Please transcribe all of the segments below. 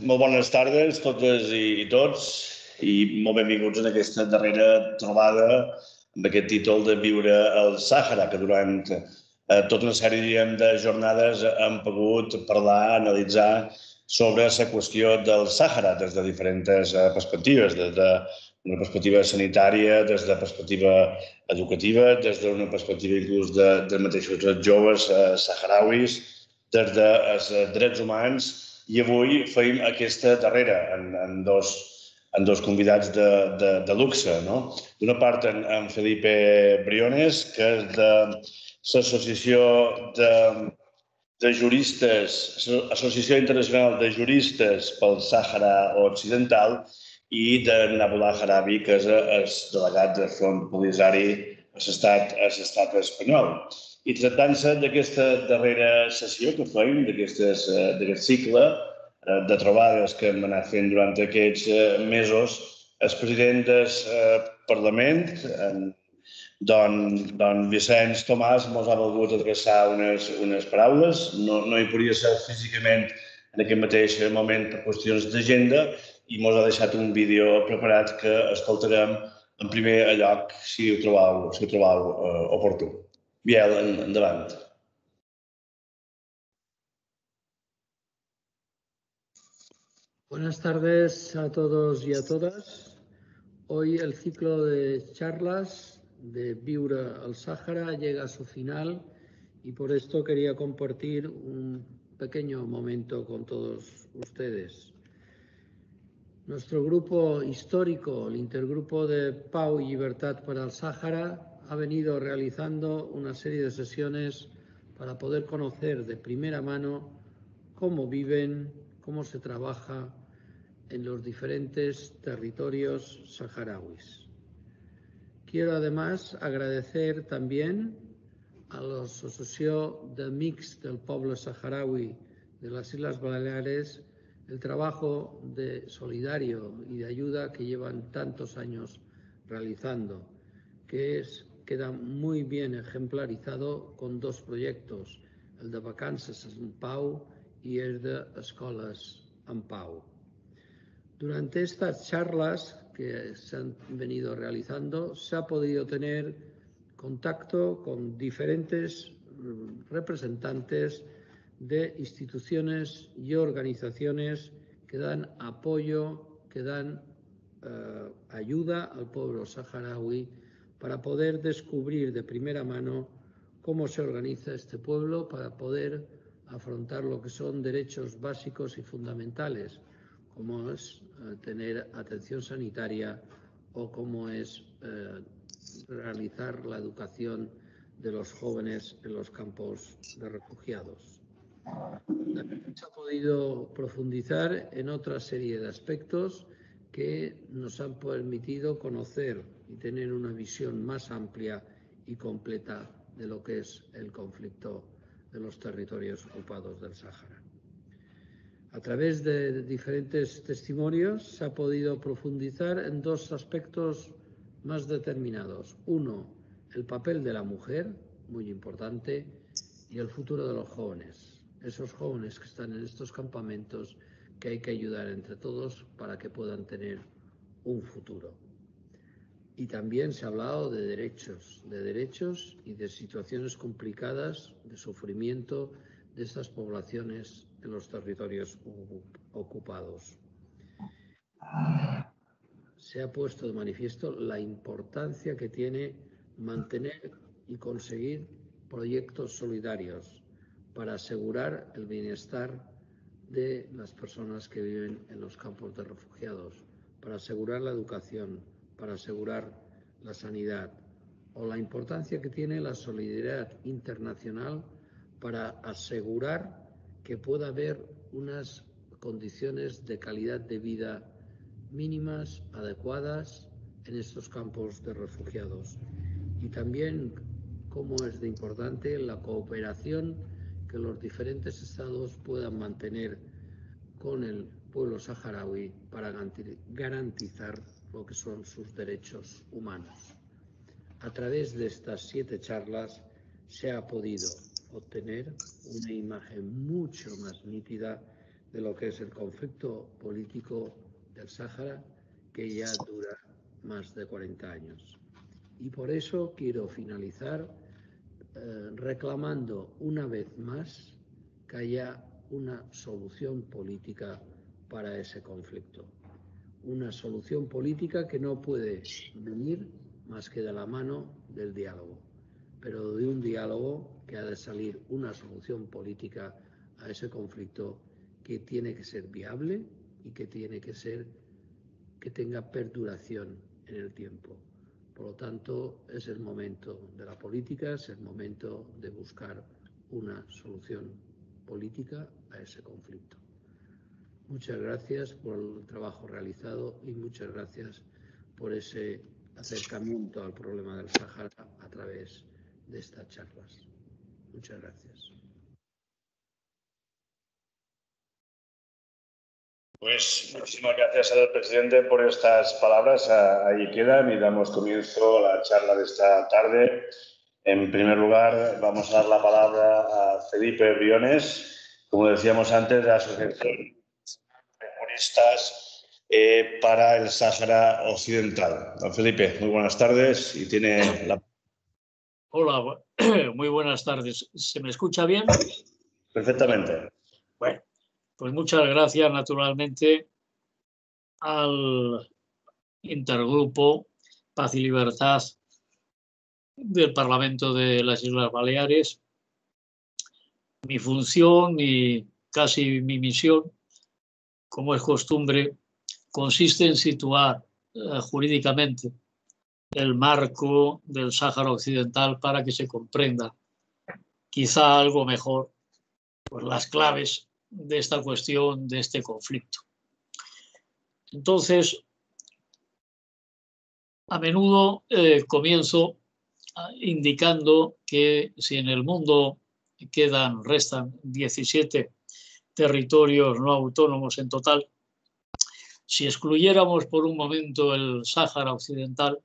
Molt bones tardes, totes i tots, i molt benvinguts en aquesta darrera trobada amb aquest títol de Viure al Sàhara, que durant tota una sèrie de jornades hem pogut parlar, analitzar sobre la qüestió del Sàhara des de diferents perspectives, des d'una perspectiva sanitària, des de perspectiva educativa, des d'una perspectiva inclús dels mateixos joves saharauis, des dels drets humans, i avui feim aquesta darrera amb dos convidats de luxe. D'una part, en Felipe Briones, que és de l'Associació de Juristes, Associació Internacional de Juristes pel Sàhara Occidental, i de Nabullah Harabi, que és el delegat del Front Polisari a l'estat espanyol. I tractant-se d'aquesta darrera sessió que feim, d'aquest cicle de trobades que hem anat fent durant aquests mesos, el president del Parlament, don Vicenç Tomàs, ens ha volgut adreçar unes paraules. No hi podia ser físicament en aquest mateix moment per qüestions d'agenda i ens ha deixat un vídeo preparat que escoltarem en primer lloc si ho trobeu oportú. Biel, endavant. Buenas tardes a todos y a todas. Hoy el ciclo de charlas de Viure al Sàhara llega a su final y por esto quería compartir un pequeño momento con todos ustedes. Nuestro grupo histórico, el Intergrupo de Pau y Libertad para el Sàhara, ha venido realizando una serie de sesiones para poder conocer de primera mano cómo viven, cómo se trabaja en los diferentes territorios saharauis. Quiero además agradecer también a la Asociación de Mix del Pueblo Saharaui de las Islas Baleares el trabajo solidario y de ayuda que llevan tantos años realizando, que queda muy bien ejemplarizado con dos proyectos, el de Vacances en Pau y el de Escoles en Pau. Durante estas charlas que se han venido realizando, se ha podido tener contacto con diferentes representantes de instituciones y organizaciones que dan apoyo, que dan ayuda al pueblo saharaui para poder descubrir de primera mano cómo se organiza este pueblo para poder afrontar lo que son derechos básicos y fundamentales, como es tener atención sanitaria o como es realizar la educación de los jóvenes en los campos de refugiados. También se ha podido profundizar en otra serie de aspectos que nos han permitido conocer y tener una visión más amplia y completa de lo que es el conflicto de los territorios ocupados del Sáhara. A través de diferentes testimonios se ha podido profundizar en dos aspectos más determinados. Uno, el papel de la mujer, muy importante, y el futuro de los jóvenes. Esos jóvenes que están en estos campamentos que hay que ayudar entre todos para que puedan tener un futuro. Y también se ha hablado de derechos y de situaciones complicadas, de sufrimiento de estas poblaciones en los territorios ocupados. Se ha puesto de manifiesto la importancia que tiene mantener y conseguir proyectos solidarios para asegurar el bienestar de las personas que viven en los campos de refugiados, para asegurar la educación, para asegurar la sanidad, o la importancia que tiene la solidaridad internacional para asegurar que pueda haber unas condiciones de calidad de vida mínimas, adecuadas en estos campos de refugiados. Y también cómo es de importante la cooperación que los diferentes estados puedan mantener con el pueblo saharaui para garantizar lo que son sus derechos humanos. A través de estas 7 charlas se ha podido obtener una imagen mucho más nítida de lo que es el conflicto político del Sáhara, que ya dura más de 40 años. Y por eso quiero finalizar reclamando una vez más que haya una solución política para ese conflicto. Una solución política que no puede venir más que de la mano del diálogo, pero de un diálogo que ha de salir una solución política a ese conflicto que tiene que ser viable y que tiene que ser que tenga perduración en el tiempo. Por lo tanto, es el momento de la política, es el momento de buscar una solución política a ese conflicto. Muchas gracias por el trabajo realizado y muchas gracias por ese acercamiento al problema del Sáhara a través de estas charlas. Muchas gracias. Pues muchísimas gracias al presidente por estas palabras. Ahí quedan y damos comienzo a la charla de esta tarde. En primer lugar, vamos a dar la palabra a Felipe Briones, como decíamos antes, de la Asociación de Juristas para el Sáhara Occidental. Don Felipe, muy buenas tardes y tiene la... Hola, muy buenas tardes. ¿Se me escucha bien? Perfectamente. Bueno, pues muchas gracias naturalmente al intergrupo Paz y Libertad del Parlamento de las Islas Baleares. Mi función y casi mi misión, como es costumbre, consiste en situar jurídicamente el marco del Sáhara Occidental para que se comprenda quizá algo mejor pues, las claves de esta cuestión, de este conflicto. Entonces, a menudo comienzo indicando que si en el mundo restan 17 territorios no autónomos en total, si excluyéramos por un momento el Sáhara Occidental,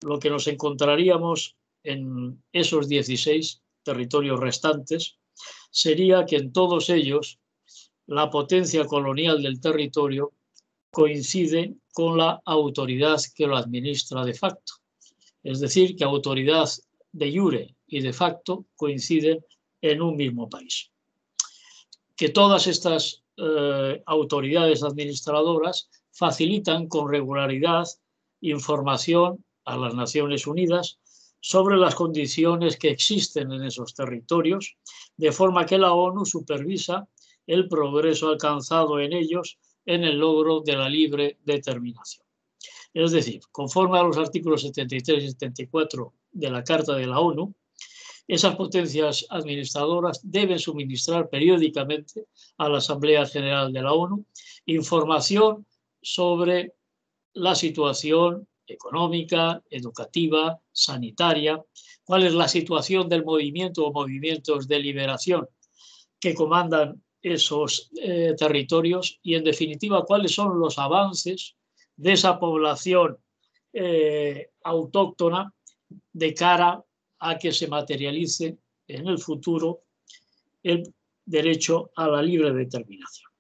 lo que nos encontraríamos en esos 16 territorios restantes sería que en todos ellos la potencia colonial del territorio coincide con la autoridad que lo administra de facto. Es decir, que autoridad de iure y de facto coinciden en un mismo país. Que todas estas autoridades administradoras facilitan con regularidad información a las Naciones Unidas sobre las condiciones que existen en esos territorios, de forma que la ONU supervisa el progreso alcanzado en ellos en el logro de la libre determinación. Es decir, conforme a los artículos 73 y 74 de la Carta de la ONU, esas potencias administradoras deben suministrar periódicamente a la Asamblea General de la ONU información sobre la situación económica, educativa, sanitaria, cuál es la situación del movimiento o movimientos de liberación que comandan esos territorios y, en definitiva, cuáles son los avances de esa población autóctona de cara a que se materialice en el futuro el derecho a la libre determinación.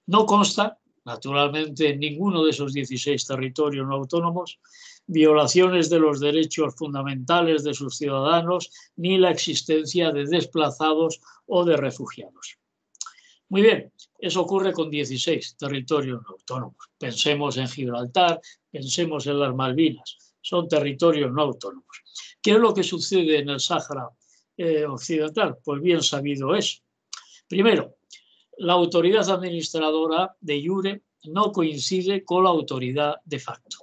No consta, naturalmente, en ninguno de esos 16 territorios no autónomos violaciones de los derechos fundamentales de sus ciudadanos ni la existencia de desplazados o de refugiados. Muy bien, eso ocurre con 16 territorios no autónomos. Pensemos en Gibraltar, pensemos en las Malvinas, son territorios no autónomos. ¿Qué es lo que sucede en el Sáhara Occidental? Pues bien sabido es. Primero, la autoridad administradora de iure no coincide con la autoridad de facto.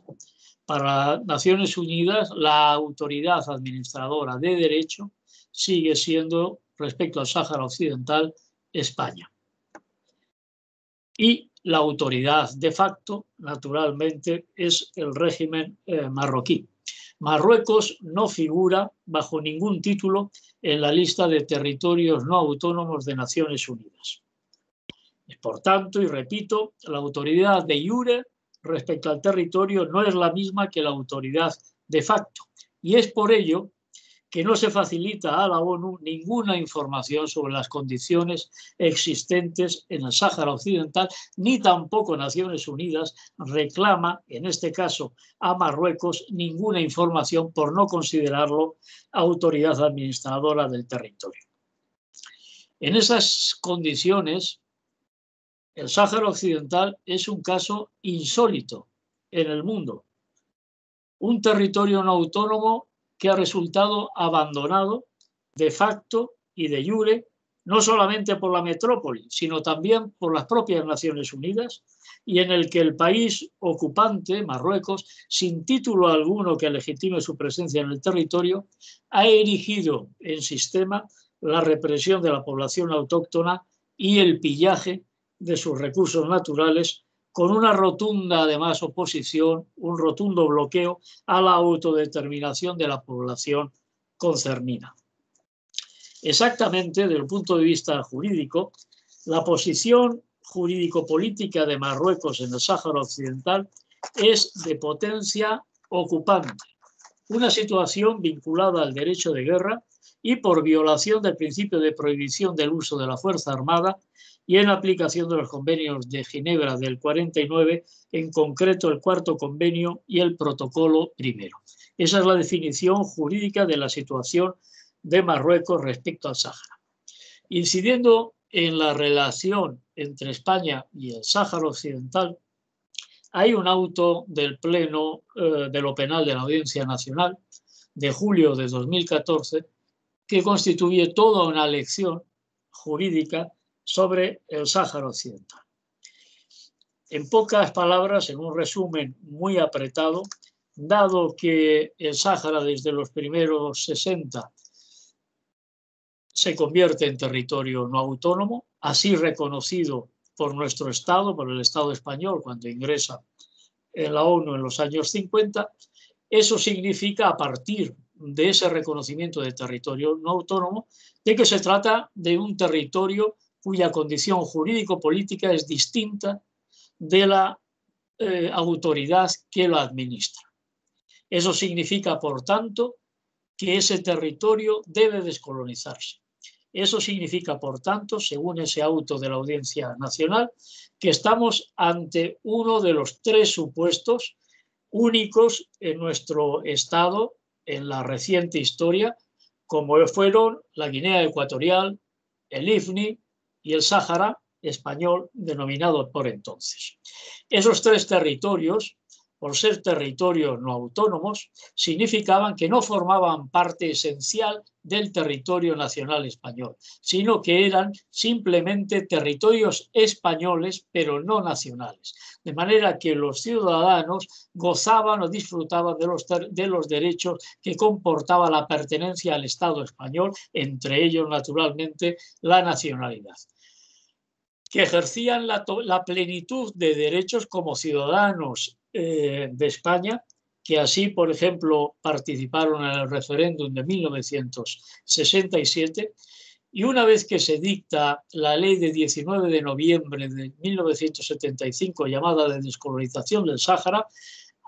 Para Naciones Unidas, la autoridad administradora de derecho sigue siendo, respecto al Sáhara Occidental, España. Y la autoridad de facto, naturalmente, es el régimen marroquí. Marruecos no figura bajo ningún título en la lista de territorios no autónomos de Naciones Unidas. Por tanto, y repito, la autoridad de iure respecto al territorio no es la misma que la autoridad de facto. Y es por ello que no se facilita a la ONU ninguna información sobre las condiciones existentes en el Sáhara Occidental, ni tampoco Naciones Unidas reclama, en este caso a Marruecos, ninguna información por no considerarlo autoridad administradora del territorio. En esas condiciones, el Sáhara Occidental es un caso insólito en el mundo. Un territorio no autónomo que ha resultado abandonado de facto y de jure, no solamente por la metrópoli, sino también por las propias Naciones Unidas, y en el que el país ocupante, Marruecos, sin título alguno que legitime su presencia en el territorio, ha erigido en sistema la represión de la población autóctona y el pillaje de sus recursos naturales, con una rotunda, además, oposición, un rotundo bloqueo a la autodeterminación de la población concernida. Exactamente, desde el punto de vista jurídico, la posición jurídico-política de Marruecos en el Sáhara Occidental es de potencia ocupante, una situación vinculada al derecho de guerra y por violación del principio de prohibición del uso de la fuerza armada y en aplicación de los convenios de Ginebra del 49, en concreto el cuarto convenio y el protocolo primero. Esa es la definición jurídica de la situación de Marruecos respecto al Sáhara. Incidiendo en la relación entre España y el Sáhara Occidental, hay un auto del Pleno de lo Penal de la Audiencia Nacional de julio de 2014 que constituye toda una lección jurídica sobre el Sáhara Occidental. En pocas palabras, en un resumen muy apretado, dado que el Sáhara desde los primeros 60 se convierte en territorio no autónomo, así reconocido por nuestro Estado, por el Estado español, cuando ingresa en la ONU en los años 50, eso significa, a partir de ese reconocimiento de territorio no autónomo, de que se trata de un territorio cuya condición jurídico-política es distinta de la autoridad que lo administra. Eso significa, por tanto, que ese territorio debe descolonizarse. Eso significa, por tanto, según ese auto de la Audiencia Nacional, que estamos ante uno de los tres supuestos únicos en nuestro Estado en la reciente historia, como fueron la Guinea Ecuatorial, el IFNI y el Sáhara español, denominado por entonces. Esos tres territorios, por ser territorios no autónomos, significaban que no formaban parte esencial del territorio nacional español, sino que eran simplemente territorios españoles, pero no nacionales. De manera que los ciudadanos gozaban o disfrutaban de los derechos que comportaba la pertenencia al Estado español, entre ellos, naturalmente, la nacionalidad, que ejercían la plenitud de derechos como ciudadanos de España, que así, por ejemplo, participaron en el referéndum de 1967, y una vez que se dicta la ley de 19 de noviembre de 1975, llamada de descolonización del Sáhara,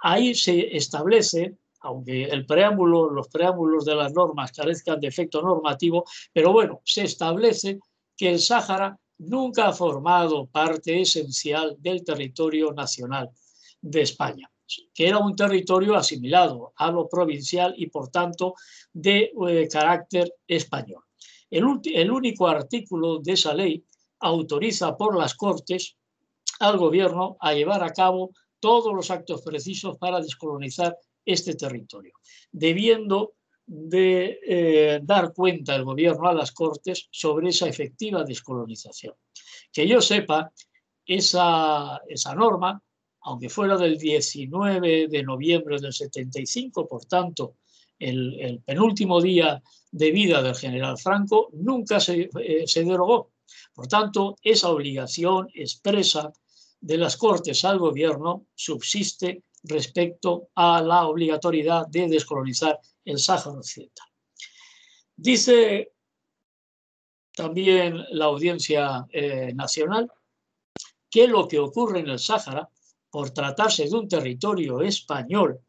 ahí se establece, aunque los preámbulos de las normas carezcan de efecto normativo, pero bueno, se establece que el Sáhara nunca ha formado parte esencial del territorio nacional de España, que era un territorio asimilado a lo provincial y, por tanto, de carácter español. El único artículo de esa ley autoriza por las Cortes al Gobierno a llevar a cabo todos los actos precisos para descolonizar este territorio, debiendo de dar cuenta el Gobierno a las Cortes sobre esa efectiva descolonización. Que yo sepa, esa norma, aunque fuera del 19 de noviembre del 75, por tanto, el penúltimo día de vida del general Franco, nunca se derogó. Por tanto, esa obligación expresa de las Cortes al Gobierno subsiste respecto a la obligatoriedad de descolonizar el Sáhara Occidental. Dice también la Audiencia Nacional que lo que ocurre en el Sáhara, por tratarse de un territorio español,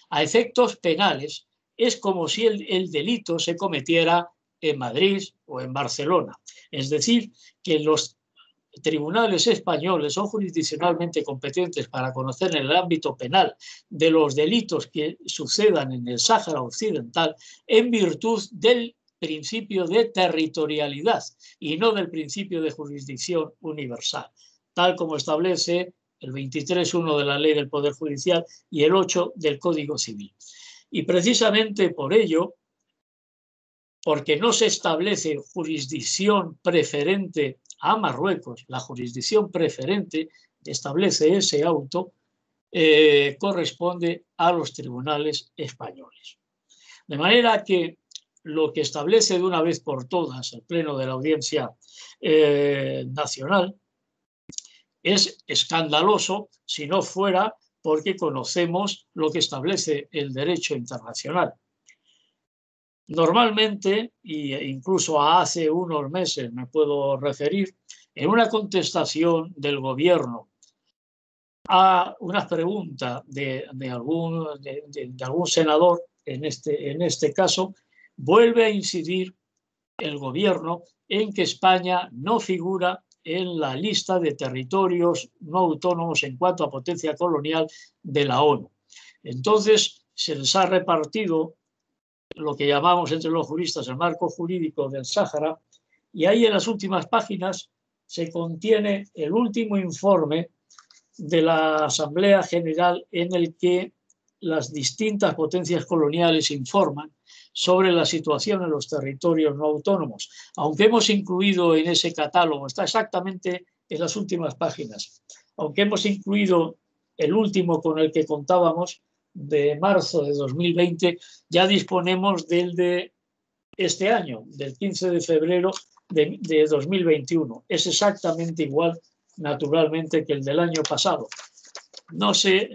a efectos penales, es como si el delito se cometiera en Madrid o en Barcelona. Es decir, que los tribunales españoles son jurisdiccionalmente competentes para conocer en el ámbito penal de los delitos que sucedan en el Sáhara Occidental en virtud del principio de territorialidad y no del principio de jurisdicción universal, tal como establece el 23.1 de la Ley del Poder Judicial y el 8 del Código Civil. Y precisamente por ello, porque no se establece jurisdicción preferente a Marruecos, la jurisdicción preferente establece ese auto, corresponde a los tribunales españoles. De manera que lo que establece de una vez por todas el Pleno de la Audiencia Nacional es escandaloso si no fuera porque conocemos lo que establece el derecho internacional. Normalmente, e incluso hace unos meses me puedo referir, en una contestación del gobierno a una pregunta de algún senador, en este caso, vuelve a incidir el gobierno en que España no figura en la lista de territorios no autónomos en cuanto a potencia colonial de la ONU. Entonces, se les ha repartido lo que llamamos entre los juristas el marco jurídico del Sáhara, y ahí en las últimas páginas se contiene el último informe de la Asamblea General en el que las distintas potencias coloniales informan sobre la situación en los territorios no autónomos. Aunque hemos incluido en ese catálogo, está exactamente en las últimas páginas, aunque hemos incluido el último con el que contábamos, de marzo de 2020, ya disponemos del de este año, del 15 de febrero de 2021. Es exactamente igual, naturalmente, que el del año pasado. No se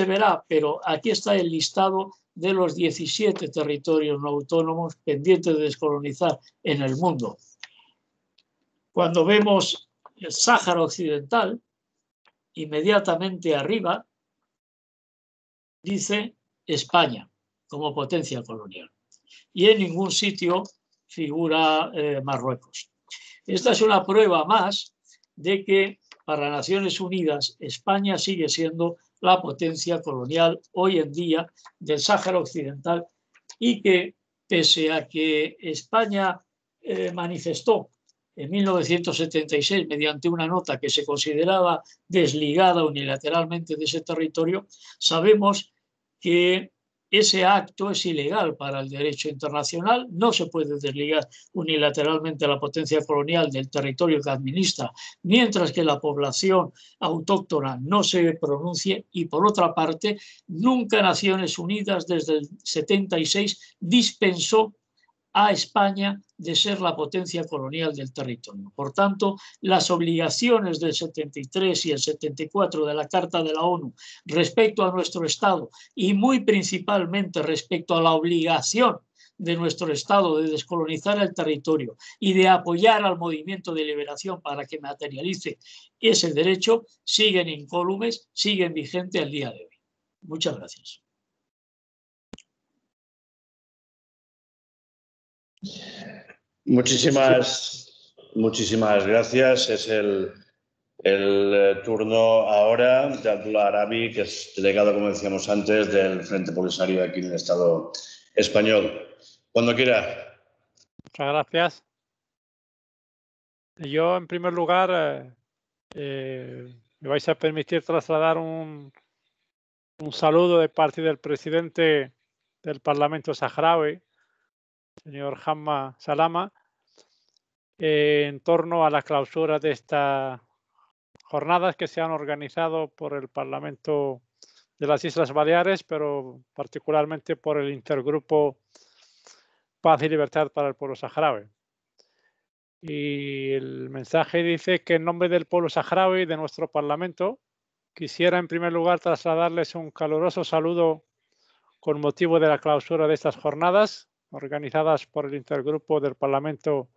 verá, pero aquí está el listado de los 17 territorios no autónomos pendientes de descolonizar en el mundo. Cuando vemos el Sáhara Occidental, inmediatamente arriba dice España como potencia colonial y en ningún sitio figura Marruecos. Esta es una prueba más de que para Naciones Unidas España sigue siendo la potencia colonial hoy en día del Sáhara Occidental y que pese a que España manifestó en 1976 mediante una nota que se consideraba desligada unilateralmente de ese territorio, sabemos que ese acto es ilegal para el derecho internacional, no se puede desligar unilateralmente a la potencia colonial del territorio que administra, mientras que la población autóctona no se pronuncie, y por otra parte, nunca Naciones Unidas desde el 76 dispensó a España de ser la potencia colonial del territorio. Por tanto, las obligaciones del 73 y el 74 de la Carta de la ONU respecto a nuestro Estado y muy principalmente respecto a la obligación de nuestro Estado de descolonizar el territorio y de apoyar al movimiento de liberación para que materialice ese derecho, siguen incólumes, siguen vigentes al día de hoy. Muchas gracias. Muchísimas gracias. Es el turno ahora de Abdullah Arabi, que es delegado, como decíamos antes, del Frente Polisario aquí en el Estado español. Cuando quiera. Muchas gracias. Yo, en primer lugar, me vais a permitir trasladar un saludo de parte del presidente del Parlamento saharaui, señor Hamma Salama, en torno a la clausura de estas jornadas que se han organizado por el Parlamento de las Islas Baleares, pero particularmente por el Intergrupo Paz y Libertad para el Pueblo Saharaui. Y el mensaje dice que en nombre del pueblo saharaui, de nuestro Parlamento, quisiera en primer lugar trasladarles un caluroso saludo con motivo de la clausura de estas jornadas organizadas por el Intergrupo del Parlamento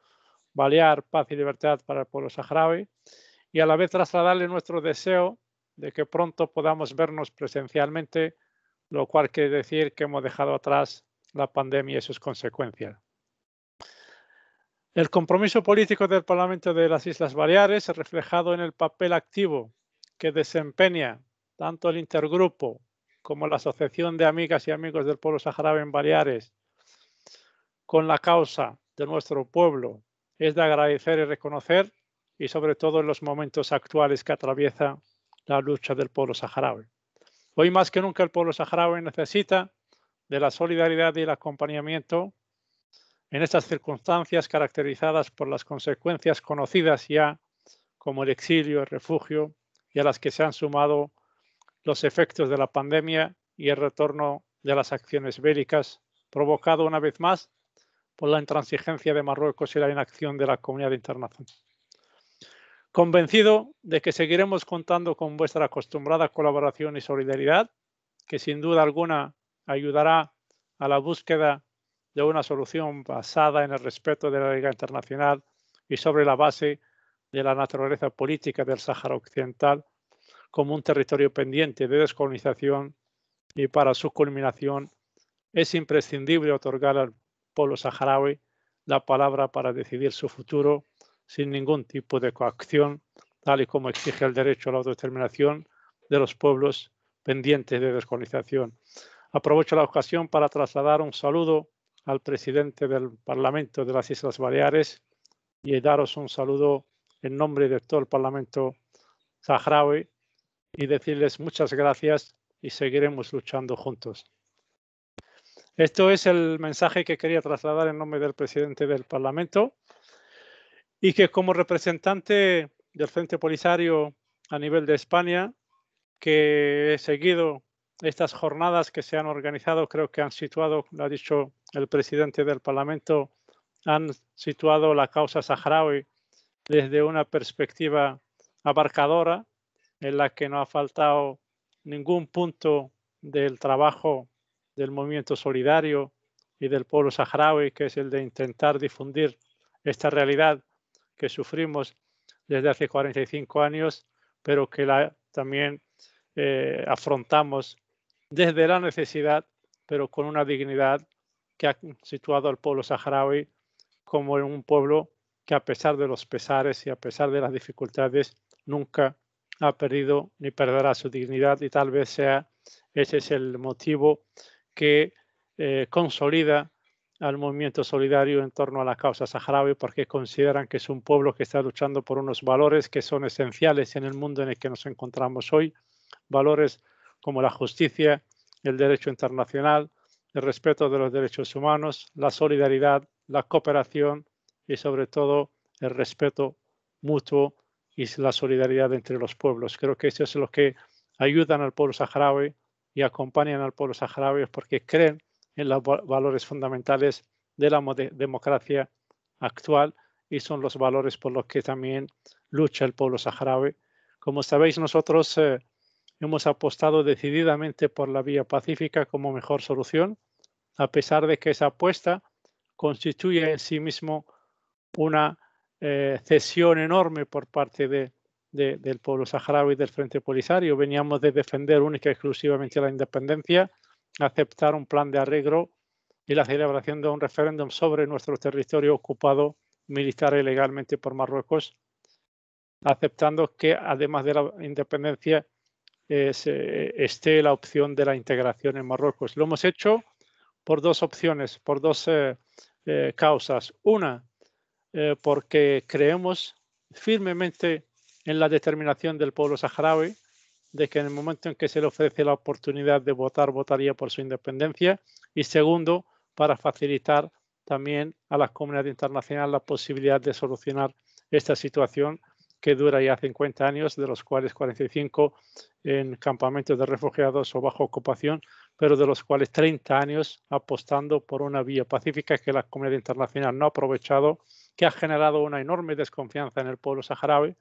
Balear, Paz y Libertad para el Pueblo Saharaui, y a la vez trasladarle nuestro deseo de que pronto podamos vernos presencialmente lo cual quiere decir que hemos dejado atrás la pandemia y sus consecuencias. El compromiso político del Parlamento de las Islas Baleares es reflejado en el papel activo que desempeña tanto el intergrupo como la Asociación de Amigas y Amigos del Pueblo Saharaui en Baleares con la causa de nuestro pueblo. Es de agradecer y reconocer, y sobre todo en los momentos actuales que atraviesa la lucha del pueblo saharaui. Hoy más que nunca el pueblo saharaui necesita de la solidaridad y el acompañamiento en estas circunstancias caracterizadas por las consecuencias conocidas ya como el exilio, el refugio, y a las que se han sumado los efectos de la pandemia y el retorno de las acciones bélicas, provocado una vez más por la intransigencia de Marruecos y la inacción de la comunidad internacional. Convencido de que seguiremos contando con vuestra acostumbrada colaboración y solidaridad, que sin duda alguna ayudará a la búsqueda de una solución basada en el respeto de la ley internacional y sobre la base de la naturaleza política del Sáhara Occidental como un territorio pendiente de descolonización, y para su culminación es imprescindible otorgar al pueblo saharaui la palabra para decidir su futuro sin ningún tipo de coacción, tal y como exige el derecho a la autodeterminación de los pueblos pendientes de descolonización. Aprovecho la ocasión para trasladar un saludo al presidente del Parlamento de las Islas Baleares y daros un saludo en nombre de todo el Parlamento saharaui y decirles muchas gracias y seguiremos luchando juntos. Esto es el mensaje que quería trasladar en nombre del presidente del Parlamento y que como representante del Frente Polisario a nivel de España, que he seguido estas jornadas que se han organizado, creo que han situado, lo ha dicho el presidente del Parlamento, han situado la causa saharaui desde una perspectiva abarcadora, en la que no ha faltado ningún punto del trabajo del movimiento solidario y del pueblo saharaui, que es el de intentar difundir esta realidad que sufrimos desde hace 45 años, pero que también afrontamos desde la necesidad, pero con una dignidad que ha situado al pueblo saharaui como un pueblo que, a pesar de los pesares y a pesar de las dificultades, nunca ha perdido ni perderá su dignidad, y tal vez ese es el motivo que consolida al movimiento solidario en torno a la causa saharaui, porque consideran que es un pueblo que está luchando por unos valores que son esenciales en el mundo en el que nos encontramos hoy, valores como la justicia, el derecho internacional, el respeto de los derechos humanos, la solidaridad, la cooperación y sobre todo el respeto mutuo y la solidaridad entre los pueblos. Creo que eso es lo que ayudan al pueblo saharaui y acompañan al pueblo saharaui, porque creen en los valores fundamentales de la democracia actual y son los valores por los que también lucha el pueblo saharaui. Como sabéis, nosotros hemos apostado decididamente por la vía pacífica como mejor solución, a pesar de que esa apuesta constituye en sí mismo una cesión enorme por parte del pueblo saharaui y del Frente Polisario. Veníamos de defender única y exclusivamente la independencia, aceptar un plan de arreglo y la celebración de un referéndum sobre nuestro territorio ocupado militar e ilegalmente por Marruecos, aceptando que además de la independencia esté la opción de la integración en Marruecos. Lo hemos hecho por dos opciones, por dos causas. Una, porque creemos firmemente en la determinación del pueblo saharaui, de que en el momento en que se le ofrece la oportunidad de votar, votaría por su independencia. Y segundo, para facilitar también a la comunidad internacional la posibilidad de solucionar esta situación que dura ya 50 años, de los cuales 45 en campamentos de refugiados o bajo ocupación, pero de los cuales 30 años apostando por una vía pacífica que la comunidad internacional no ha aprovechado, que ha generado una enorme desconfianza en el pueblo saharaui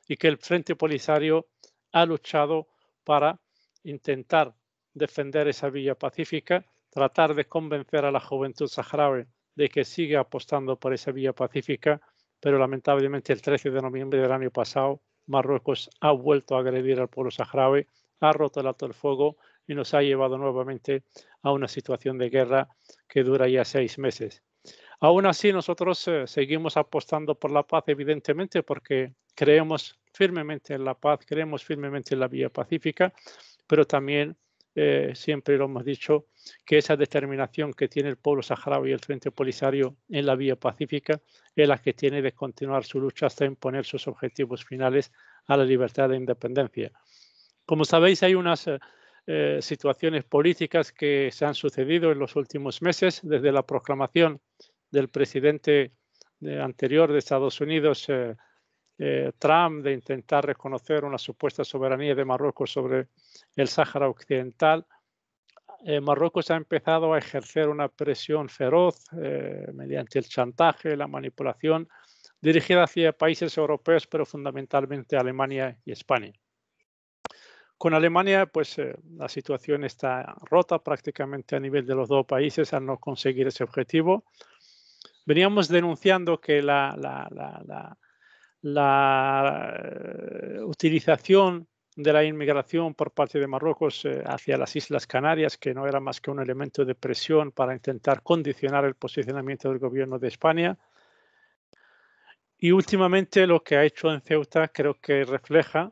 y que el Frente Polisario ha luchado para intentar defender esa vía pacífica, tratar de convencer a la juventud saharaui de que sigue apostando por esa vía pacífica, pero lamentablemente el 13 de noviembre del año pasado Marruecos ha vuelto a agredir al pueblo saharaui, ha roto el alto el fuego y nos ha llevado nuevamente a una situación de guerra que dura ya 6 meses. Aún así, nosotros seguimos apostando por la paz, evidentemente, porque creemos firmemente en la paz, creemos firmemente en la vía pacífica, pero también siempre lo hemos dicho, que esa determinación que tiene el pueblo saharaui y el Frente Polisario en la vía pacífica es la que tiene de continuar su lucha hasta imponer sus objetivos finales a la libertad e independencia. Como sabéis, hay unas situaciones políticas que se han sucedido en los últimos meses, desde la proclamación del presidente anterior de Estados Unidos, Trump, de intentar reconocer una supuesta soberanía de Marruecos sobre el Sáhara Occidental. Marruecos ha empezado a ejercer una presión feroz mediante el chantaje, la manipulación, dirigida hacia países europeos, pero fundamentalmente Alemania y España. Con Alemania, pues la situación está rota prácticamente a nivel de los dos países al no conseguir ese objetivo. Veníamos denunciando que la utilización de la inmigración por parte de Marruecos hacia las Islas Canarias, que no era más que un elemento de presión para intentar condicionar el posicionamiento del gobierno de España. Y últimamente lo que ha hecho en Ceuta creo que refleja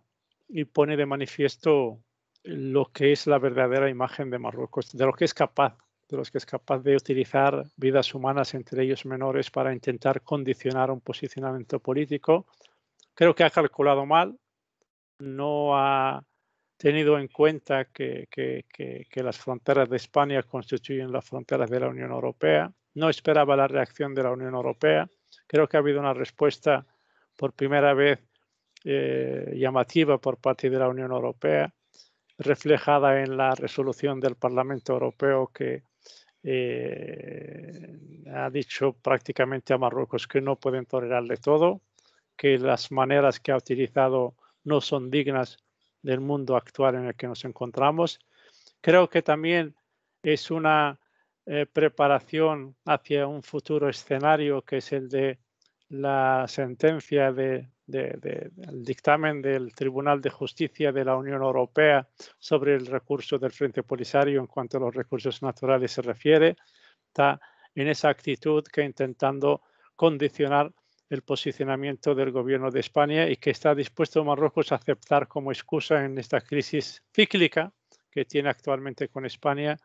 y pone de manifiesto lo que es la verdadera imagen de Marruecos, de lo que es capaz, de utilizar vidas humanas, entre ellos menores, para intentar condicionar un posicionamiento político. Creo que ha calculado mal, no ha tenido en cuenta que las fronteras de España constituyen las fronteras de la Unión Europea, no esperaba la reacción de la Unión Europea. Creo que ha habido una respuesta por primera vez llamativa por parte de la Unión Europea, reflejada en la resolución del Parlamento Europeo que ha dicho prácticamente a Marruecos que no pueden tolerarle todo, que las maneras que ha utilizado no son dignas del mundo actual en el que nos encontramos. Creo que también es una preparación hacia un futuro escenario que es el de la sentencia del dictamen del Tribunal de Justicia de la Unión Europea sobre el recurso del Frente Polisario en cuanto a los recursos naturales se refiere. Está en esa actitud que intentando condicionar el posicionamiento del gobierno de España y que está dispuesto Marruecos a aceptar como excusa en esta crisis cíclica que tiene actualmente con España,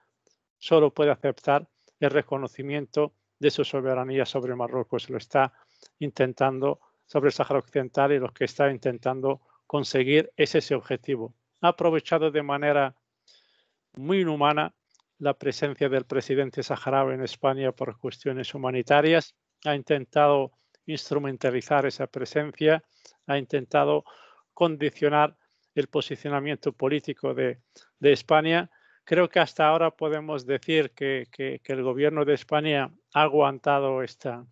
solo puede aceptar el reconocimiento de su soberanía sobre Marruecos. Lo está intentando sobre el Sáhara Occidental y lo que está intentando conseguir es ese objetivo. Ha aprovechado de manera muy inhumana la presencia del presidente saharaui en España por cuestiones humanitarias. Ha intentado instrumentalizar esa presencia, ha intentado condicionar el posicionamiento político de España. Creo que hasta ahora podemos decir que el gobierno de España ha aguantado esta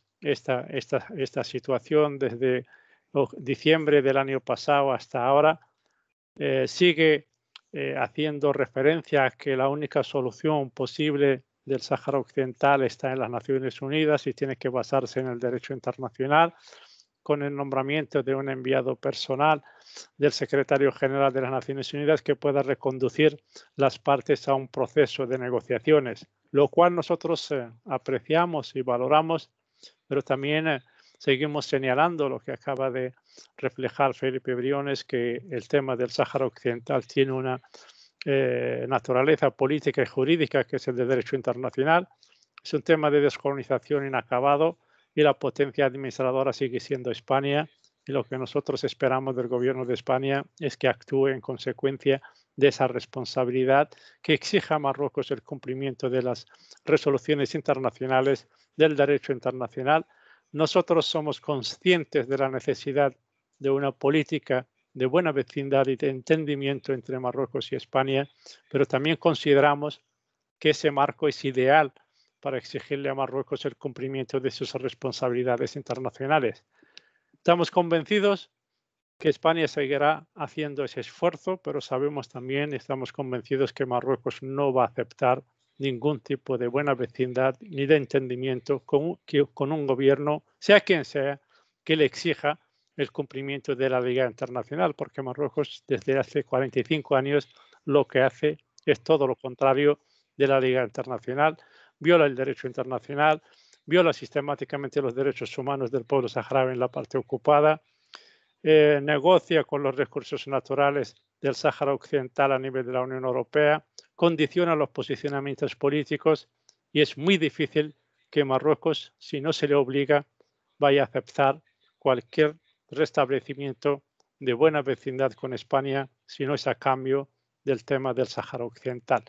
situación desde diciembre del año pasado hasta ahora. Sigue haciendo referencia a que la única solución posible del Sáhara Occidental está en las Naciones Unidas y tiene que basarse en el derecho internacional, con el nombramiento de un enviado personal del secretario general de las Naciones Unidas que pueda reconducir las partes a un proceso de negociaciones, lo cual nosotros apreciamos y valoramos, pero también seguimos señalando lo que acaba de reflejar Felipe Briones, que el tema del Sáhara Occidental tiene una naturaleza política y jurídica que es el de derecho internacional. Es un tema de descolonización inacabado y la potencia administradora sigue siendo España, y lo que nosotros esperamos del gobierno de España es que actúe en consecuencia de esa responsabilidad, que exija a Marruecos el cumplimiento de las resoluciones internacionales, del derecho internacional. Nosotros somos conscientes de la necesidad de una política de buena vecindad y de entendimiento entre Marruecos y España, pero también consideramos que ese marco es ideal para exigirle a Marruecos el cumplimiento de sus responsabilidades internacionales. Estamos convencidos que España seguirá haciendo ese esfuerzo, pero sabemos también, estamos convencidos que Marruecos no va a aceptar ningún tipo de buena vecindad ni de entendimiento con un gobierno, sea quien sea, que le exija el cumplimiento de la Liga Internacional, porque Marruecos desde hace 45 años lo que hace es todo lo contrario de la Liga Internacional, viola el derecho internacional, viola sistemáticamente los derechos humanos del pueblo saharaui en la parte ocupada, negocia con los recursos naturales del Sáhara Occidental a nivel de la Unión Europea, condiciona los posicionamientos políticos y es muy difícil que Marruecos, si no se le obliga, vaya a aceptar cualquier restablecimiento de buena vecindad con España, si no es a cambio del tema del Sáhara Occidental.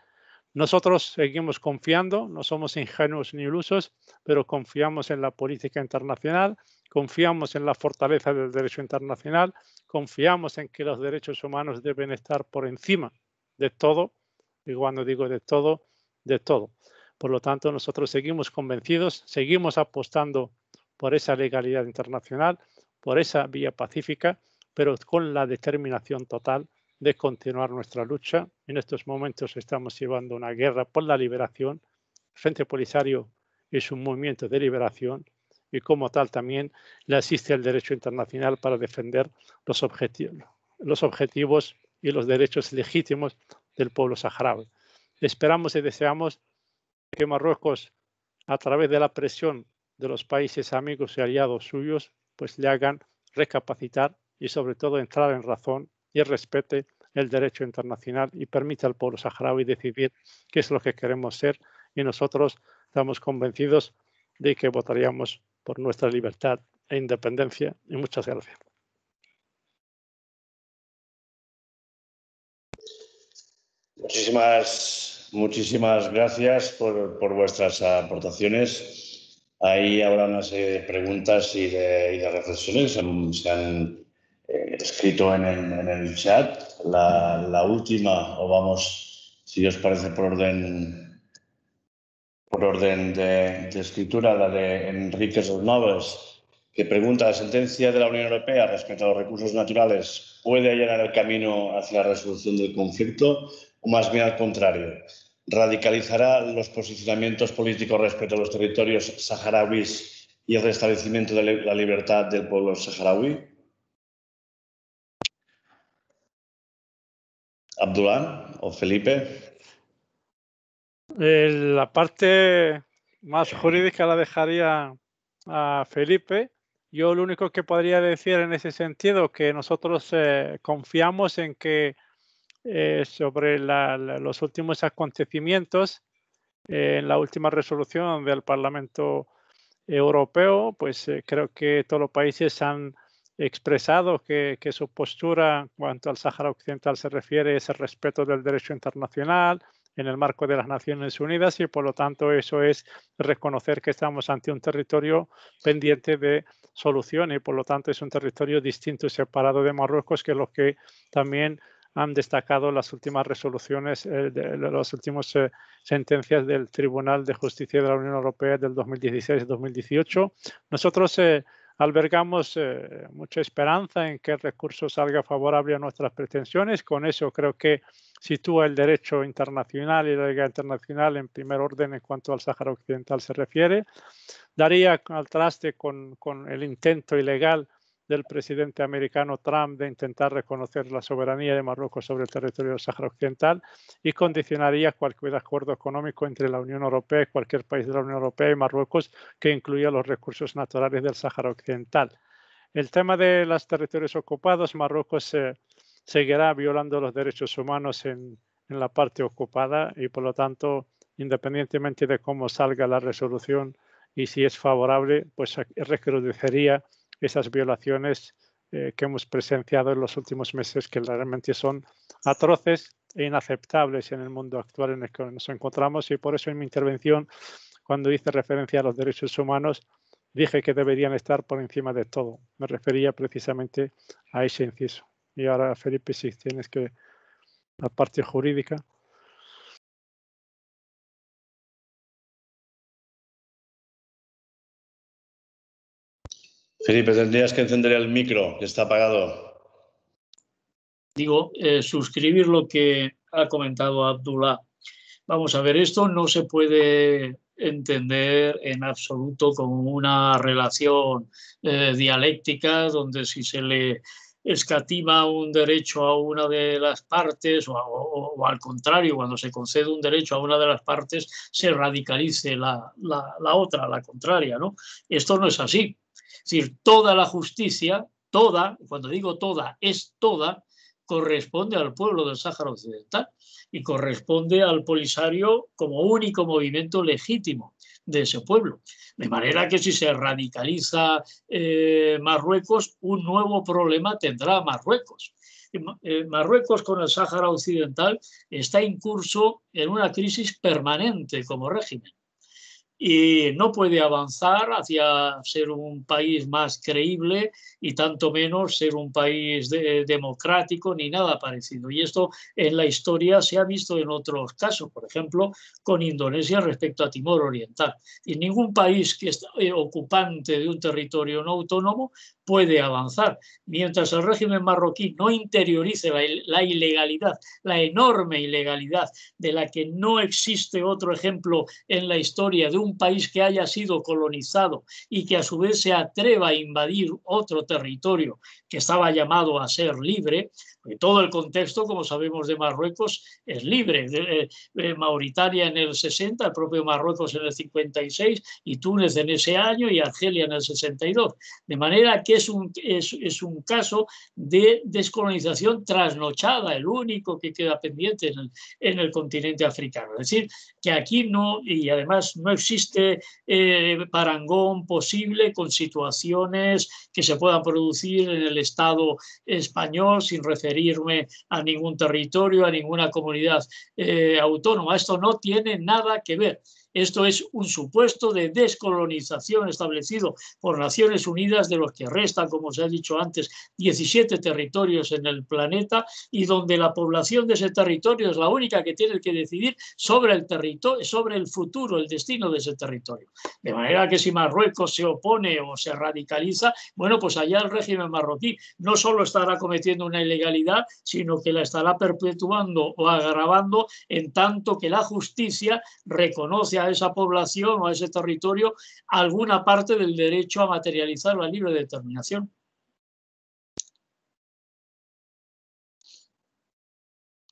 Nosotros seguimos confiando, no somos ingenuos ni ilusos, pero confiamos en la política internacional, confiamos en la fortaleza del derecho internacional, confiamos en que los derechos humanos deben estar por encima de todo, y cuando digo de todo, de todo. Por lo tanto, nosotros seguimos convencidos, seguimos apostando por esa legalidad internacional, por esa vía pacífica, pero con la determinación total de continuar nuestra lucha. En estos momentos estamos llevando una guerra por la liberación. El Frente Polisario es un movimiento de liberación y como tal también le asiste el derecho internacional para defender los objetivos y los derechos legítimos del pueblo saharaui. Esperamos y deseamos que Marruecos, a través de la presión de los países amigos y aliados suyos, pues le hagan recapacitar y sobre todo entrar en razón y respete el derecho internacional y permita al pueblo saharaui decidir qué es lo que queremos ser, y nosotros estamos convencidos de que votaríamos por nuestra libertad e independencia. Y muchas gracias. Muchísimas gracias por vuestras aportaciones. Ahí habrá una serie de preguntas y de reflexiones. Se han escrito en el chat. La última, o vamos, si os parece, por orden de escritura, la de Enrique Solnovas, que pregunta: ¿la sentencia de la Unión Europea respecto a los recursos naturales puede allanar el camino hacia la resolución del conflicto o más bien al contrario? ¿Radicalizará los posicionamientos políticos respecto a los territorios saharauis y el restablecimiento de la libertad del pueblo saharaui? Abdullah o Felipe. La parte más jurídica la dejaría a Felipe. Yo lo único que podría decir en ese sentido, que nosotros confiamos en que sobre los últimos acontecimientos, en la última resolución del Parlamento Europeo, pues creo que todos los países han expresado que su postura en cuanto al Sáhara Occidental se refiere es el respeto del derecho internacional en el marco de las Naciones Unidas, y por lo tanto eso es reconocer que estamos ante un territorio pendiente de solución, y por lo tanto es un territorio distinto y separado de Marruecos, que es lo que también han destacado las últimas resoluciones, de las últimas sentencias del Tribunal de Justicia de la Unión Europea del 2016-2018. Nosotros albergamos mucha esperanza en que el recurso salga favorable a nuestras pretensiones. Con eso creo que sitúa el derecho internacional y la ley internacional en primer orden en cuanto al Sáhara Occidental se refiere. Daría al traste con el intento ilegal del presidente americano Trump de intentar reconocer la soberanía de Marruecos sobre el territorio del Sáhara Occidental, y condicionaría cualquier acuerdo económico entre la Unión Europea y cualquier país de la Unión Europea y Marruecos que incluya los recursos naturales del Sáhara Occidental. El tema de los territorios ocupados, Marruecos seguirá violando los derechos humanos en la parte ocupada, y por lo tanto, independientemente de cómo salga la resolución y si es favorable, pues recrudecería esas violaciones que hemos presenciado en los últimos meses, que realmente son atroces e inaceptables en el mundo actual en el que nos encontramos. Y por eso en mi intervención, cuando hice referencia a los derechos humanos, dije que deberían estar por encima de todo. Me refería precisamente a ese inciso. Y ahora, Felipe, si tienes que la parte jurídica. Felipe, tendrías que encender el micro, que está apagado. Digo, suscribir lo que ha comentado Abdullah. Vamos a ver, esto no se puede entender en absoluto como una relación dialéctica donde si se le escatima un derecho a una de las partes o al contrario, cuando se concede un derecho a una de las partes, se radicalice la otra, la contraria, ¿no? Esto no es así. Es decir, toda la justicia, toda, cuando digo toda, es toda, corresponde al pueblo del Sáhara Occidental y corresponde al Polisario como único movimiento legítimo de ese pueblo. De manera que si se radicaliza Marruecos, un nuevo problema tendrá Marruecos. Marruecos con el Sáhara Occidental está incurso en una crisis permanente como régimen y no puede avanzar hacia ser un país más creíble y tanto menos ser un país democrático ni nada parecido. Y esto en la historia se ha visto en otros casos, por ejemplo, con Indonesia respecto a Timor Oriental. Y ningún país que está ocupante de un territorio no autónomo puede avanzar. Mientras el régimen marroquí no interiorice la ilegalidad, la enorme ilegalidad de la que no existe otro ejemplo en la historia de un país que haya sido colonizado y que a su vez se atreva a invadir otro territorio que estaba llamado a ser libre, porque todo el contexto, como sabemos, de Marruecos es libre. Mauritania en el 60, el propio Marruecos en el 56 y Túnez en ese año y Argelia en el 62. De manera que es un caso de descolonización trasnochada, el único que queda pendiente en el continente africano. Es decir, que aquí no, y además no existe parangón posible con situaciones que se puedan producir en el Estado español sin referirme a ningún territorio, a ninguna comunidad autónoma. Esto no tiene nada que ver. Esto es un supuesto de descolonización establecido por Naciones Unidas de los que restan, como se ha dicho antes, 17 territorios en el planeta y donde la población de ese territorio es la única que tiene que decidir sobre el territorio, sobre el futuro, el destino de ese territorio. De manera que si Marruecos se opone o se radicaliza, bueno, pues allá el régimen marroquí no solo estará cometiendo una ilegalidad, sino que la estará perpetuando o agravando en tanto que la justicia reconoce a esa población o a ese territorio alguna parte del derecho a materializar la libre determinación.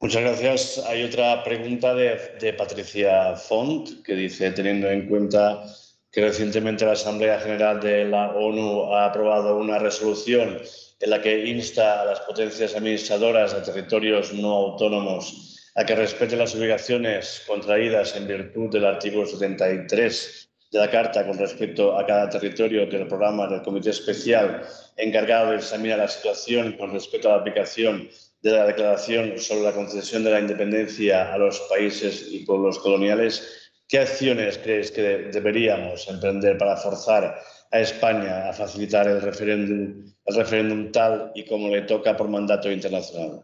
Muchas gracias. Hay otra pregunta de Patricia Font que dice, teniendo en cuenta que recientemente la Asamblea General de la ONU ha aprobado una resolución en la que insta a las potencias administradoras de territorios no autónomos a que respeten las obligaciones contraídas en virtud del artículo 73 de la Carta con respecto a cada territorio del programa del Comité Especial encargado de examinar la situación con respecto a la aplicación de la Declaración sobre la concesión de la independencia a los países y pueblos coloniales, ¿qué acciones crees que deberíamos emprender para forzar a España a facilitar el referéndum tal y como le toca por mandato internacional?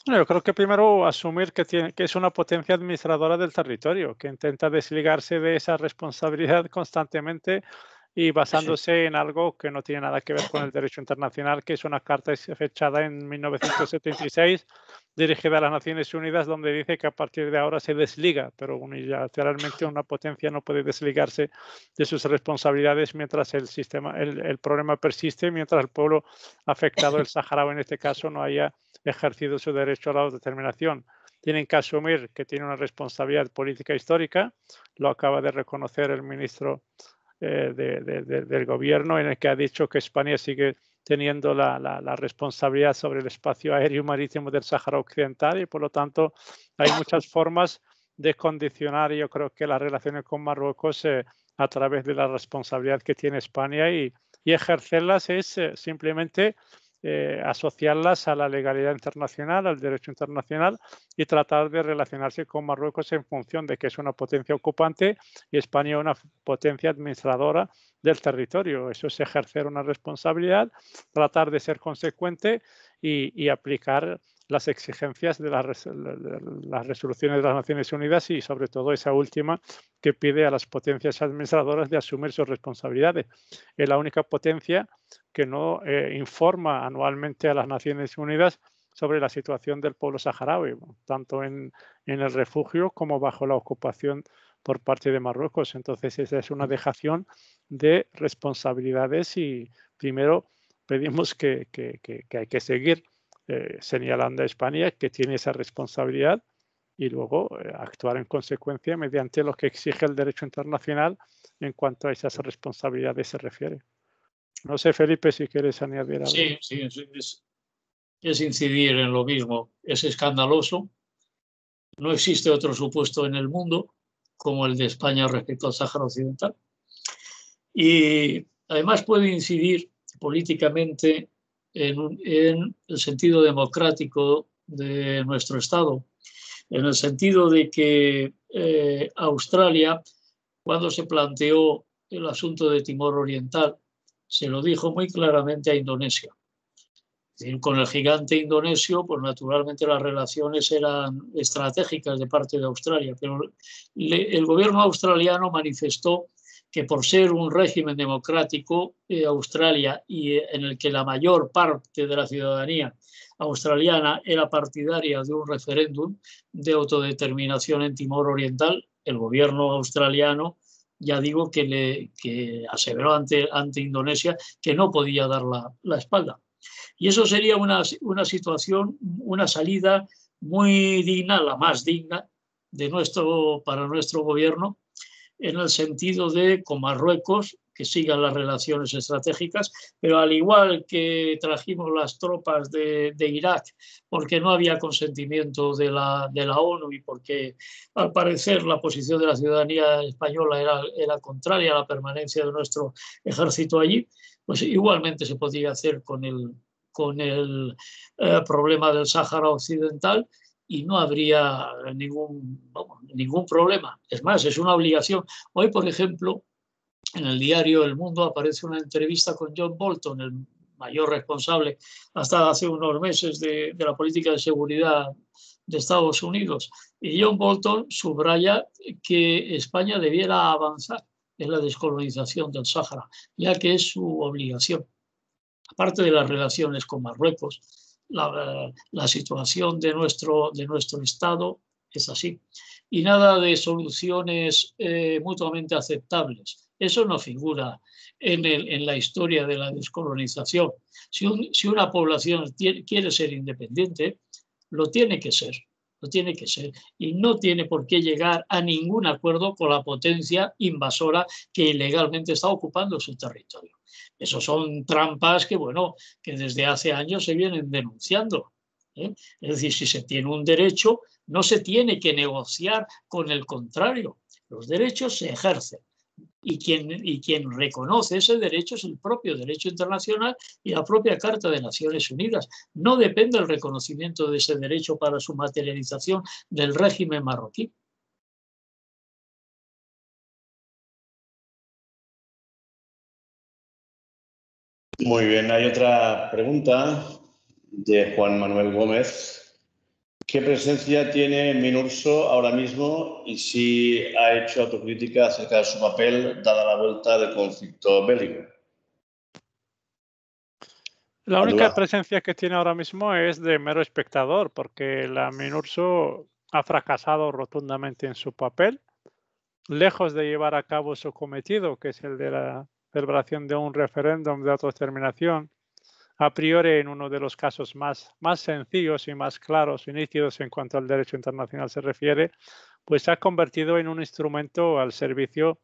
Bueno, yo creo que primero asumir que es una potencia administradora del territorio, que intenta desligarse de esa responsabilidad constantemente y basándose en algo que no tiene nada que ver con el derecho internacional, que es una carta fechada en 1976 dirigida a las Naciones Unidas, donde dice que a partir de ahora se desliga, pero unilateralmente una potencia no puede desligarse de sus responsabilidades mientras el problema persiste, mientras el pueblo afectado, el saharaui en este caso, no haya ejercido su derecho a la autodeterminación. Tienen que asumir que tiene una responsabilidad política histórica, lo acaba de reconocer el ministro del gobierno, en el que ha dicho que España sigue teniendo la responsabilidad sobre el espacio aéreo y marítimo del Sáhara Occidental y por lo tanto hay muchas formas de condicionar, yo creo que las relaciones con Marruecos a través de la responsabilidad que tiene España y ejercerlas es simplemente asociarlas a la legalidad internacional, al derecho internacional y tratar de relacionarse con Marruecos en función de que es una potencia ocupante y España una potencia administradora del territorio. Eso es ejercer una responsabilidad, tratar de ser consecuente y aplicar las exigencias de las resoluciones de las Naciones Unidas y sobre todo esa última que pide a las potencias administradoras de asumir sus responsabilidades. Es la única potencia que no informa anualmente a las Naciones Unidas sobre la situación del pueblo saharaui, tanto en el refugio como bajo la ocupación por parte de Marruecos. Entonces, esa es una dejación de responsabilidades y primero pedimos que hay que seguir señalando a España que tiene esa responsabilidad y luego actuar en consecuencia mediante lo que exige el derecho internacional en cuanto a esas responsabilidades se refiere. No sé, Felipe, si quieres añadir algo. Sí, es incidir en lo mismo. Es escandaloso. No existe otro supuesto en el mundo como el de España respecto al Sáhara Occidental. Y además puede incidir políticamente en el sentido democrático de nuestro Estado, en el sentido de que Australia, cuando se planteó el asunto de Timor Oriental, se lo dijo muy claramente a Indonesia. Es decir, con el gigante indonesio, pues naturalmente las relaciones eran estratégicas de parte de Australia, pero el gobierno australiano manifestó que por ser un régimen democrático, Australia, y en el que la mayor parte de la ciudadanía australiana era partidaria de un referéndum de autodeterminación en Timor Oriental, el gobierno australiano, ya digo, que aseveró ante Indonesia que no podía dar la espalda. Y eso sería una situación, una salida muy digna, la más digna para nuestro gobierno, en el sentido de, con Marruecos, que sigan las relaciones estratégicas, pero al igual que trajimos las tropas de Irak porque no había consentimiento de la ONU y porque al parecer la posición de la ciudadanía española era contraria a la permanencia de nuestro ejército allí, pues igualmente se podía hacer con el problema del Sáhara Occidental y no habría ningún problema. Es más, es una obligación. Hoy, por ejemplo, en el diario El Mundo aparece una entrevista con John Bolton, el mayor responsable hasta hace unos meses de la política de seguridad de Estados Unidos. Y John Bolton subraya que España debiera avanzar en la descolonización del Sáhara, ya que es su obligación. Aparte de las relaciones con Marruecos, la situación de nuestro Estado es así. Y nada de soluciones mutuamente aceptables. Eso no figura en la historia de la descolonización. Si una población quiere ser independiente, lo tiene que ser. Lo tiene que ser. Y no tiene por qué llegar a ningún acuerdo con la potencia invasora que ilegalmente está ocupando su territorio. Eso son trampas que desde hace años se vienen denunciando. Es decir, si se tiene un derecho, no se tiene que negociar con el contrario. Los derechos se ejercen. Y quien reconoce ese derecho es el propio derecho internacional y la propia Carta de Naciones Unidas. No depende el reconocimiento de ese derecho para su materialización del régimen marroquí. Muy bien, hay otra pregunta de Juan Manuel Gómez. ¿Qué presencia tiene MINURSO ahora mismo y si ha hecho autocrítica acerca de su papel dada la vuelta del conflicto bélico? La única presencia que tiene ahora mismo es de mero espectador, porque la MINURSO ha fracasado rotundamente en su papel, lejos de llevar a cabo su cometido, que es el de la celebración de un referéndum de autodeterminación, a priori en uno de los casos más sencillos y más claros y nítidos en cuanto al derecho internacional se refiere, pues se ha convertido en un instrumento al servicio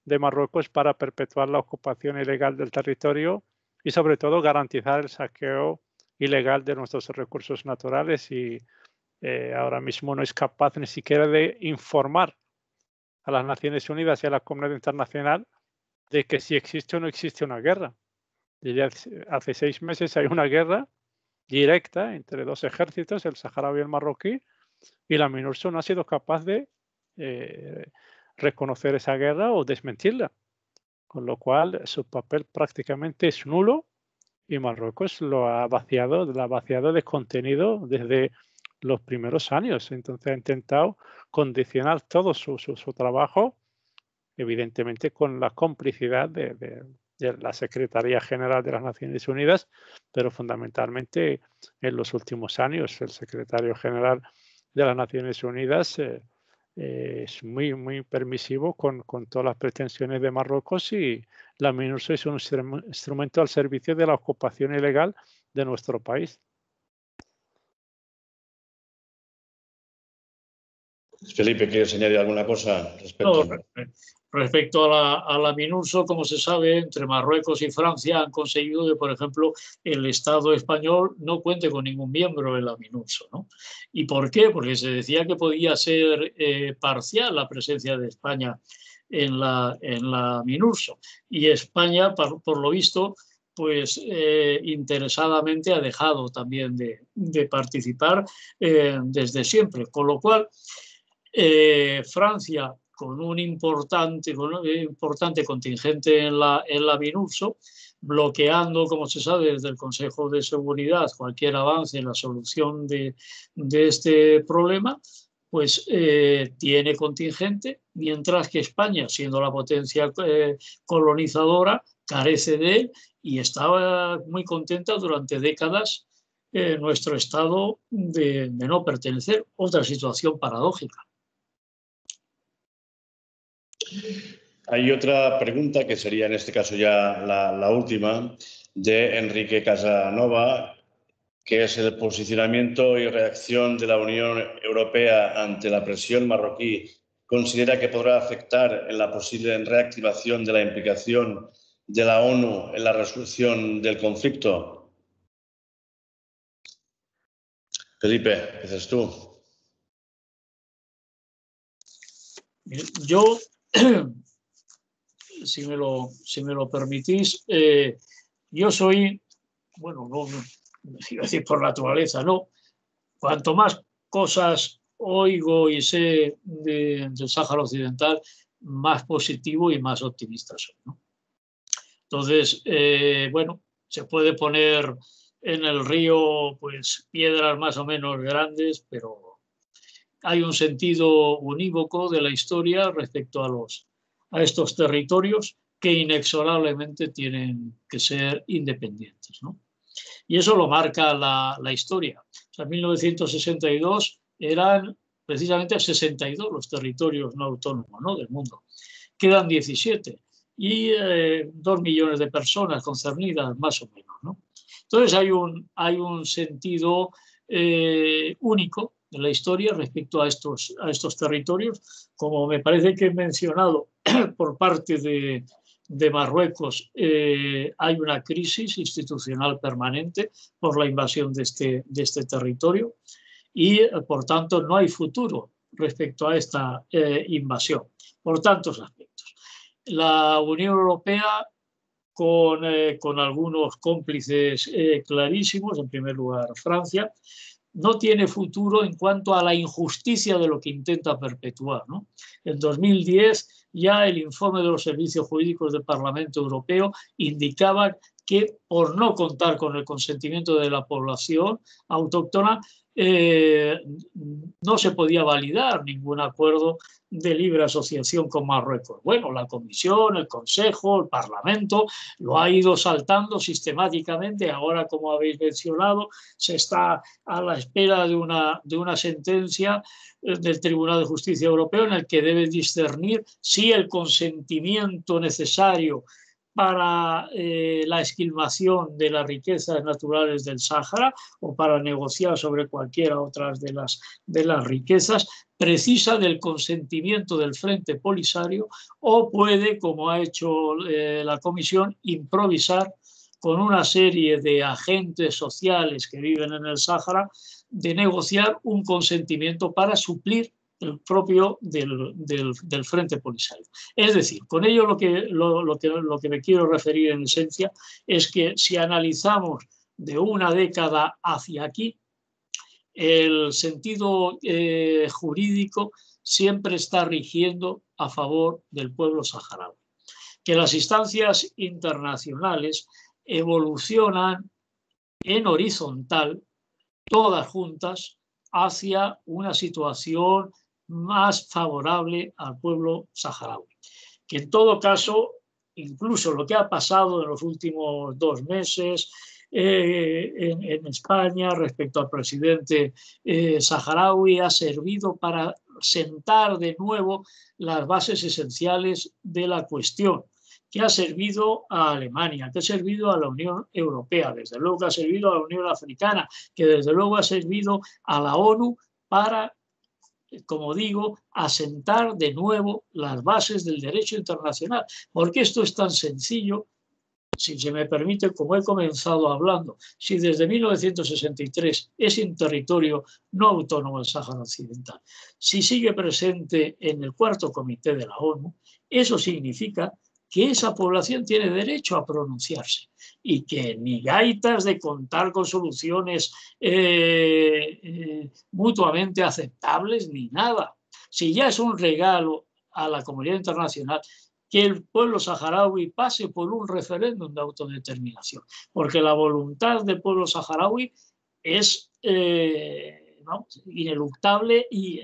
de Marruecos para perpetuar la ocupación ilegal del territorio y sobre todo garantizar el saqueo ilegal de nuestros recursos naturales y ahora mismo no es capaz ni siquiera de informar a las Naciones Unidas y a la comunidad internacional de que si existe o no existe una guerra. Desde hace 6 meses hay una guerra directa entre dos ejércitos, el saharaui y el marroquí, y la MINURSO no ha sido capaz de reconocer esa guerra o desmentirla, con lo cual su papel prácticamente es nulo y Marruecos lo ha vaciado de contenido desde los primeros años. Entonces ha intentado condicionar todo su trabajo, evidentemente con la complicidad de la Secretaría General de las Naciones Unidas, pero fundamentalmente en los últimos años el secretario general de las Naciones Unidas es muy permisivo con todas las pretensiones de Marruecos, y la MINURSO es un instrumento al servicio de la ocupación ilegal de nuestro país. Felipe, ¿quieres añadir alguna cosa respecto? No, respecto a la MINURSO, como se sabe, entre Marruecos y Francia han conseguido que, por ejemplo, el Estado español no cuente con ningún miembro de la MINURSO, ¿no? ¿Y por qué? Porque se decía que podía ser parcial la presencia de España en la MINURSO. Y España, por lo visto, pues interesadamente ha dejado también de participar desde siempre. Con lo cual, Francia, con un importante contingente en la MINURSO, bloqueando, como se sabe, desde el Consejo de Seguridad cualquier avance en la solución de este problema, pues tiene contingente, mientras que España, siendo la potencia colonizadora, carece de él, y estaba muy contenta durante décadas nuestro Estado de no pertenecer. Otra situación paradójica. Hay otra pregunta, que sería en este caso ya la última, de Enrique Casanova, que es el posicionamiento y reacción de la Unión Europea ante la presión marroquí. ¿Considera que podrá afectar en la posible reactivación de la implicación de la ONU en la resolución del conflicto? Felipe, empiezas tú. Yo, si me lo permitís, yo soy, bueno, no iba a decir por naturaleza, no. Cuanto más cosas oigo y sé del Sáhara Occidental, más positivo y más optimista soy, ¿no? Entonces, bueno, se puede poner en el río pues piedras más o menos grandes, pero hay un sentido unívoco de la historia respecto a estos territorios que inexorablemente tienen que ser independientes, ¿no? Y eso lo marca la historia. O sea, en 1962 eran precisamente 62 los territorios no autónomos, ¿no?, del mundo. Quedan 17 y 2 millones de personas concernidas, más o menos, ¿no? Entonces hay un sentido único en la historia respecto a estos territorios. Como me parece que he mencionado por parte de Marruecos, hay una crisis institucional permanente por la invasión de este territorio y, por tanto, no hay futuro respecto a esta invasión, por tantos aspectos. La Unión Europea, con algunos cómplices clarísimos, en primer lugar Francia, no tiene futuro en cuanto a la injusticia de lo que intenta perpetuar, ¿no? En 2010 ya el informe de los servicios jurídicos del Parlamento Europeo indicaba que, por no contar con el consentimiento de la población autóctona, no se podía validar ningún acuerdo de libre asociación con Marruecos. Bueno, la Comisión, el Consejo, el Parlamento lo ha ido saltando sistemáticamente. Ahora, como habéis mencionado, se está a la espera de una sentencia del Tribunal de Justicia Europeo en el que debe discernir si el consentimiento necesario para la esquilmación de las riquezas naturales del Sáhara o para negociar sobre cualquiera otra de las riquezas precisa del consentimiento del Frente Polisario, o puede, como ha hecho la Comisión, improvisar con una serie de agentes sociales que viven en el Sáhara, de negociar un consentimiento para suplir el propio del Frente Polisario. Es decir, con ello lo que me quiero referir en esencia es que, si analizamos de una década hacia aquí, el sentido jurídico siempre está rigiendo a favor del pueblo saharaui. Que las instancias internacionales evolucionan en horizontal, todas juntas, hacia una situación más favorable al pueblo saharaui. Que en todo caso, incluso lo que ha pasado en los últimos 2 meses en España respecto al presidente saharaui ha servido para sentar de nuevo las bases esenciales de la cuestión, que ha servido a Alemania, que ha servido a la Unión Europea, desde luego que ha servido a la Unión Africana, que desde luego ha servido a la ONU para, como digo, asentar de nuevo las bases del derecho internacional. Porque esto es tan sencillo, si se me permite, como he comenzado hablando, si desde 1963 es un territorio no autónomo el Sáhara Occidental, si sigue presente en el cuarto comité de la ONU, eso significa que esa población tiene derecho a pronunciarse y que ni gaitas de contar con soluciones mutuamente aceptables ni nada. Si ya es un regalo a la comunidad internacional que el pueblo saharaui pase por un referéndum de autodeterminación, porque la voluntad del pueblo saharaui es ineluctable y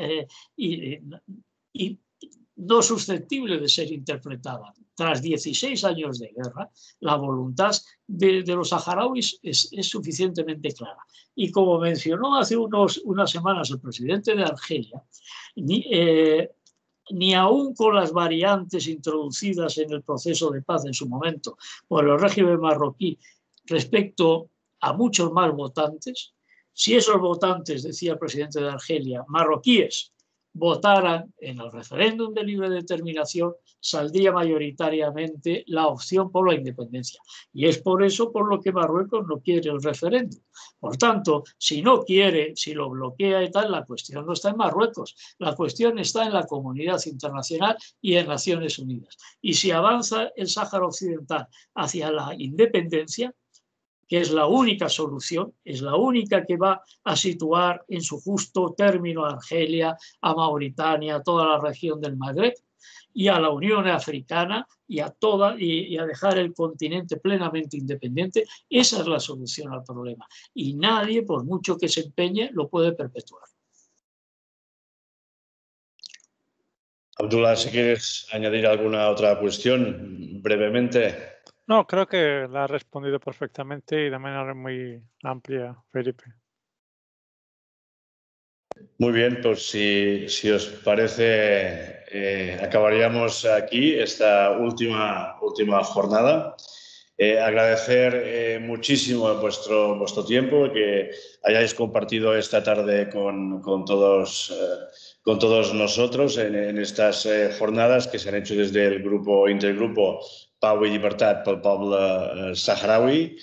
no susceptible de ser interpretada. Tras 16 años de guerra, la voluntad de los saharauis es suficientemente clara. Y como mencionó hace unas semanas el presidente de Argelia, ni aún con las variantes introducidas en el proceso de paz en su momento por el régimen marroquí respecto a muchos más votantes, si esos votantes, decía el presidente de Argelia, marroquíes, votaran en el referéndum de libre determinación, saldría mayoritariamente la opción por la independencia. Y es por eso por lo que Marruecos no quiere el referéndum. Por tanto, si no quiere, si lo bloquea y tal, la cuestión no está en Marruecos, la cuestión está en la comunidad internacional y en Naciones Unidas. Y si avanza el Sáhara Occidental hacia la independencia, que es la única solución, es la única que va a situar en su justo término a Argelia, a Mauritania, a toda la región del Magreb y a la Unión Africana y a dejar el continente plenamente independiente. Esa es la solución al problema y nadie, por mucho que se empeñe, lo puede perpetuar. Abdullah, si quieres añadir alguna otra cuestión brevemente. No, creo que la ha respondido perfectamente y de manera muy amplia, Felipe. Muy bien, pues si os parece, acabaríamos aquí esta última jornada. Agradecer muchísimo vuestro tiempo, que hayáis compartido esta tarde con todos nosotros en estas jornadas que se han hecho desde el intergrupo Pau i Llibertat pel poble saharaui.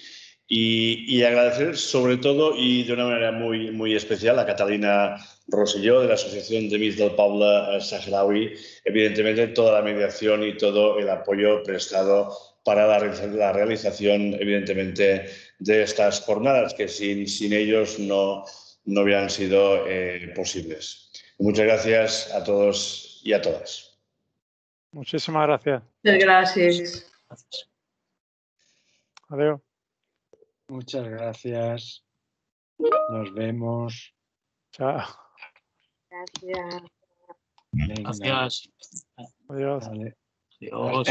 Y agradecer sobre todo y de una manera muy especial a Catalina Rosselló de la Asociación d'Amics del Poble Saharaui, evidentemente toda la mediación y todo el apoyo prestado para la realización, evidentemente, de estas jornadas que sin ellos no hubieran sido posibles. Muchas gracias a todos y a todas. Muchísimas gracias. Muchas gracias. Adiós. Muchas gracias. Nos vemos. Chao. Gracias. Venga. Gracias. Adiós. Vale. Adiós.